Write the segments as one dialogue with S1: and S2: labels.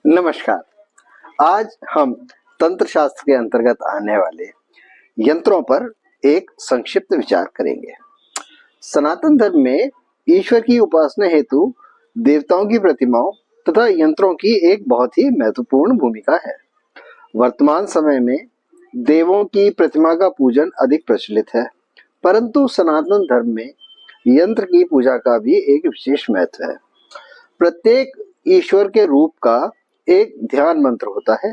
S1: नमस्कार। आज हम तंत्र शास्त्र के अंतर्गत आने वाले यंत्रों पर एक संक्षिप्त विचार करेंगे। सनातन धर्म में ईश्वर की उपासना हेतु देवताओं की प्रतिमाओं तथा यंत्रों की एक बहुत ही महत्वपूर्ण भूमिका है। वर्तमान समय में देवों की प्रतिमा का पूजन अधिक प्रचलित है, परंतु सनातन धर्म में यंत्र की पूजा का भी एक विशेष महत्व है। प्रत्येक ईश्वर के रूप का एक ध्यान मंत्र होता है,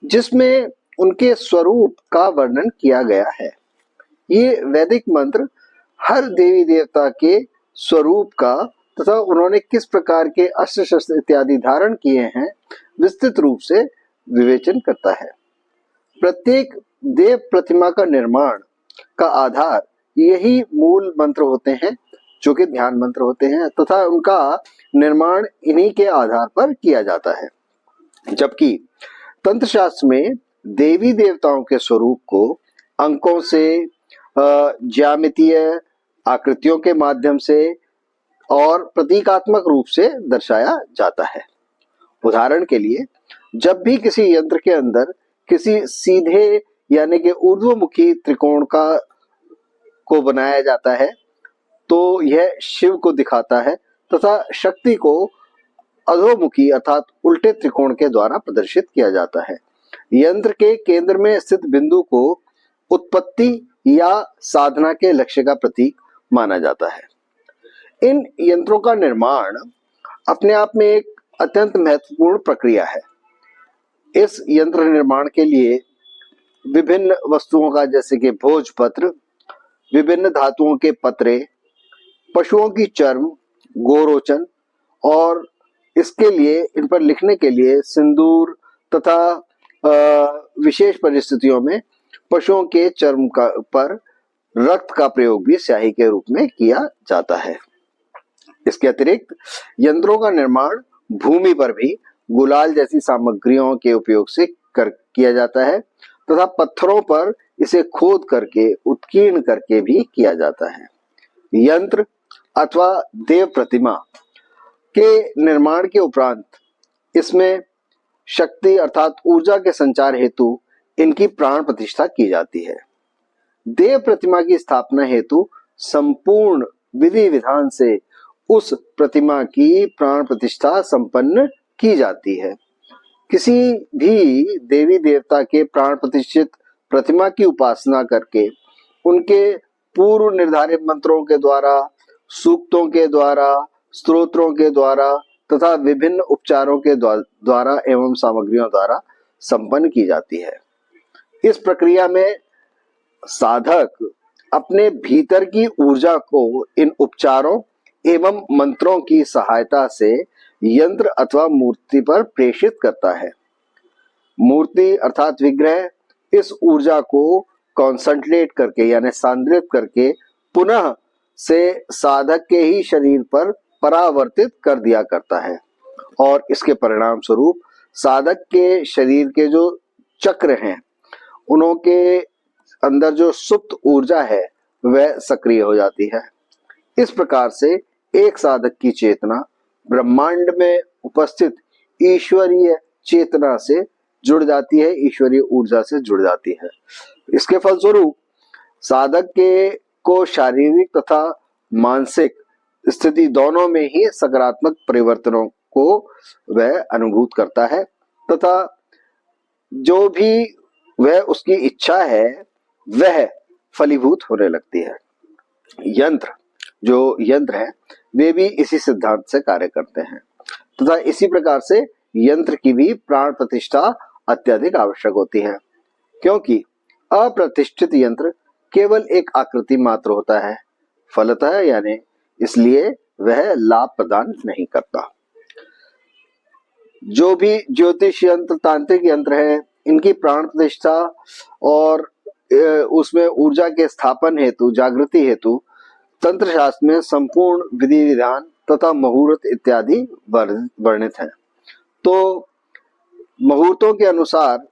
S1: जिसमें उनके स्वरूप का वर्णन किया गया है। ये वैदिक मंत्र हर देवी देवता के स्वरूप का तथा उन्होंने किस प्रकार के अस्त्र शस्त्र इत्यादि धारण किए हैं विस्तृत रूप से विवेचन करता है। प्रत्येक देव प्रतिमा का निर्माण का आधार यही मूल मंत्र होते हैं, जो कि ध्यान मंत्र होते हैं, तथा उनका निर्माण इन्हीं के आधार पर किया जाता है। जबकि तंत्र शास्त्र में देवी देवताओं के स्वरूप को अंकों से, ज्यामितीय आकृतियों के माध्यम से और प्रतीकात्मक रूप से दर्शाया जाता है। उदाहरण के लिए, जब भी किसी यंत्र के अंदर किसी सीधे यानी कि ऊर्ध्वमुखी त्रिकोण को बनाया जाता है, तो यह शिव को दिखाता है तथा शक्ति को अधोमुखी अर्थात उल्टे त्रिकोण के द्वारा प्रदर्शित किया जाता है। यंत्र के केंद्र में स्थित बिंदु को उत्पत्ति या साधना के लक्ष्य का प्रतीक माना जाता है। इन यंत्रों का निर्माण अपने आप में एक अत्यंत महत्वपूर्ण प्रक्रिया है। इस यंत्र निर्माण के लिए विभिन्न वस्तुओं का, जैसे कि भोजपत्र, विभिन्न धातुओं के पत्रे, पशुओं की चर्म, गोरोचन और इसके लिए इन पर लिखने के लिए सिंदूर तथा विशेष परिस्थितियों में पशुओं के चर्म पर रक्त का प्रयोग भी स्याही के रूप में किया जाता है। इसके अतिरिक्त यंत्रों का निर्माण भूमि पर भी गुलाल जैसी सामग्रियों के उपयोग से किया जाता है तथा पत्थरों पर इसे खोद करके उत्कीर्ण करके भी किया जाता है। यंत्र अथवा देव प्रतिमा के निर्माण के उपरांत इसमें शक्ति अर्थात ऊर्जा के संचार हेतु इनकी प्राण प्रतिष्ठा की जाती है। देव प्रतिमा की स्थापना हेतु संपूर्ण विधि विधान से उस प्रतिमा की प्राण प्रतिष्ठा संपन्न की जाती है। किसी भी देवी देवता के प्राण प्रतिष्ठित प्रतिमा की उपासना करके उनके पूर्व निर्धारित मंत्रों के द्वारा, सूक्तों के द्वारा, स्तोत्रों के द्वारा तथा विभिन्न उपचारों के द्वारा एवं सामग्रियों द्वारा संपन्न की जाती है। इस प्रक्रिया में साधक अपने भीतर की ऊर्जा को इन उपचारों एवं मंत्रों की सहायता से यंत्र अथवा मूर्ति पर प्रेषित करता है। मूर्ति अर्थात विग्रह इस ऊर्जा को कॉन्संट्रेट करके यानी सांद्रित करके पुनः से साधक के ही शरीर पर परावर्तित कर दिया करता है और इसके परिणाम स्वरूप साधक के शरीर के जो चक्र हैं, उनके अंदर जो सुप्त ऊर्जा है वह सक्रिय हो जाती है। इस प्रकार से एक साधक की चेतना ब्रह्मांड में उपस्थित ईश्वरीय चेतना से जुड़ जाती है, ईश्वरीय ऊर्जा से जुड़ जाती है। इसके फलस्वरूप साधक के को शारीरिक तथा मानसिक स्थिति दोनों में ही सकारात्मक परिवर्तनों को वह अनुभूत करता है तथा जो भी वह उसकी इच्छा है वह फलीभूत होने लगती है। यंत्र है वे भी इसी सिद्धांत से कार्य करते हैं तथा इसी प्रकार से यंत्र की भी प्राण प्रतिष्ठा अत्यधिक आवश्यक होती है, क्योंकि अप्रतिष्ठित यंत्र केवल एक आकृति मात्र होता है, फलतः यानी इसलिए वह लाभ प्रदान नहीं करता। जो भी ज्योतिष यंत्र, तांत्रिक यंत्र है, इनकी प्राण प्रतिष्ठा और उसमें ऊर्जा के स्थापन हेतु, जागृति हेतु तंत्र शास्त्र में संपूर्ण विधि विधान तथा मुहूर्त इत्यादि वर्णित है। तो मुहूर्तों के अनुसार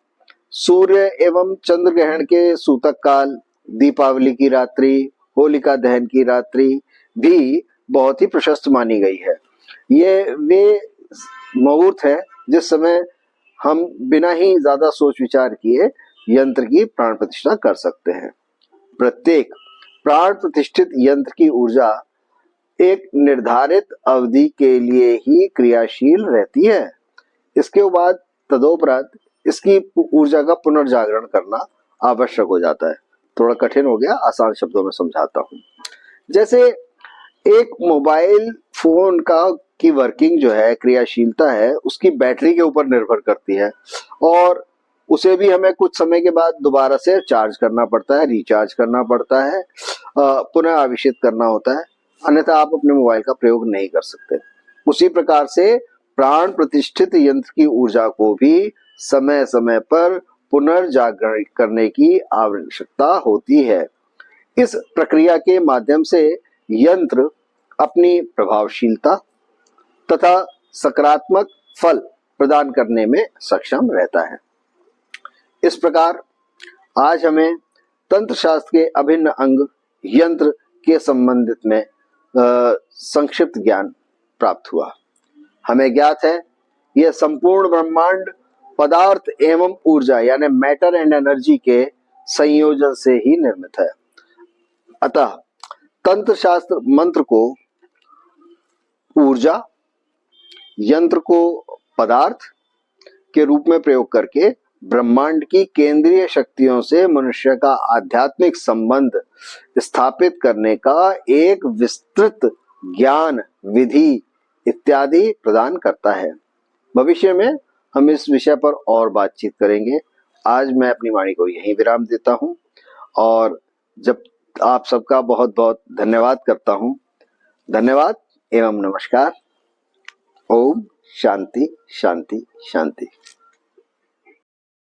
S1: सूर्य एवं चंद्र ग्रहण के सूतक काल, दीपावली की रात्रि, होलिका दहन की रात्रि भी बहुत ही प्रशस्त मानी गई है। ये वे मुहूर्त है जिस समय हम बिना ही ज्यादा सोच विचार किए यंत्र की प्राण प्रतिष्ठा कर सकते हैं। प्रत्येक प्राण प्रतिष्ठित यंत्र की ऊर्जा एक निर्धारित अवधि के लिए ही क्रियाशील रहती है। इसके बाद तदोपरांत इसकी ऊर्जा का पुनर्जागरण करना आवश्यक हो जाता है। थोड़ा कठिन हो गया, आसान शब्दों में समझाता हूँ। जैसे एक मोबाइल फोन का की वर्किंग जो है, क्रियाशीलता है, उसकी बैटरी के ऊपर निर्भर करती है और उसे भी हमें कुछ समय के बाद दोबारा से चार्ज करना पड़ता है, रिचार्ज करना पड़ता है, पुनः आवेशित करना होता है, अन्यथा आप अपने मोबाइल का प्रयोग नहीं कर सकते। उसी प्रकार से प्राण प्रतिष्ठित यंत्र की ऊर्जा को भी समय समय पर पुनर्जागरण करने की आवश्यकता होती है। इस प्रक्रिया के माध्यम से यंत्र अपनी प्रभावशीलता तथा सकारात्मक फल प्रदान करने में सक्षम रहता है। इस प्रकार आज हमें तंत्र शास्त्र के अभिन्न अंग यंत्र के संबंधित में संक्षिप्त ज्ञान प्राप्त हुआ। हमें ज्ञात है यह संपूर्ण ब्रह्मांड पदार्थ एवं ऊर्जा यानी मैटर एंड एनर्जी के संयोजन से ही निर्मित है। अतः तंत्र शास्त्र मंत्र को ऊर्जा, यंत्र को पदार्थ के रूप में प्रयोग करके ब्रह्मांड की केंद्रीय शक्तियों से मनुष्य का आध्यात्मिक संबंध स्थापित करने का एक विस्तृत ज्ञान, विधि इत्यादि प्रदान करता है। भविष्य में हम इस विषय पर और बातचीत करेंगे। आज मैं अपनी वाणी को यहीं विराम देता हूं और जब आप सबका बहुत बहुत धन्यवाद करता हूं। धन्यवाद एवं नमस्कार। ओम शांति शांति शांति।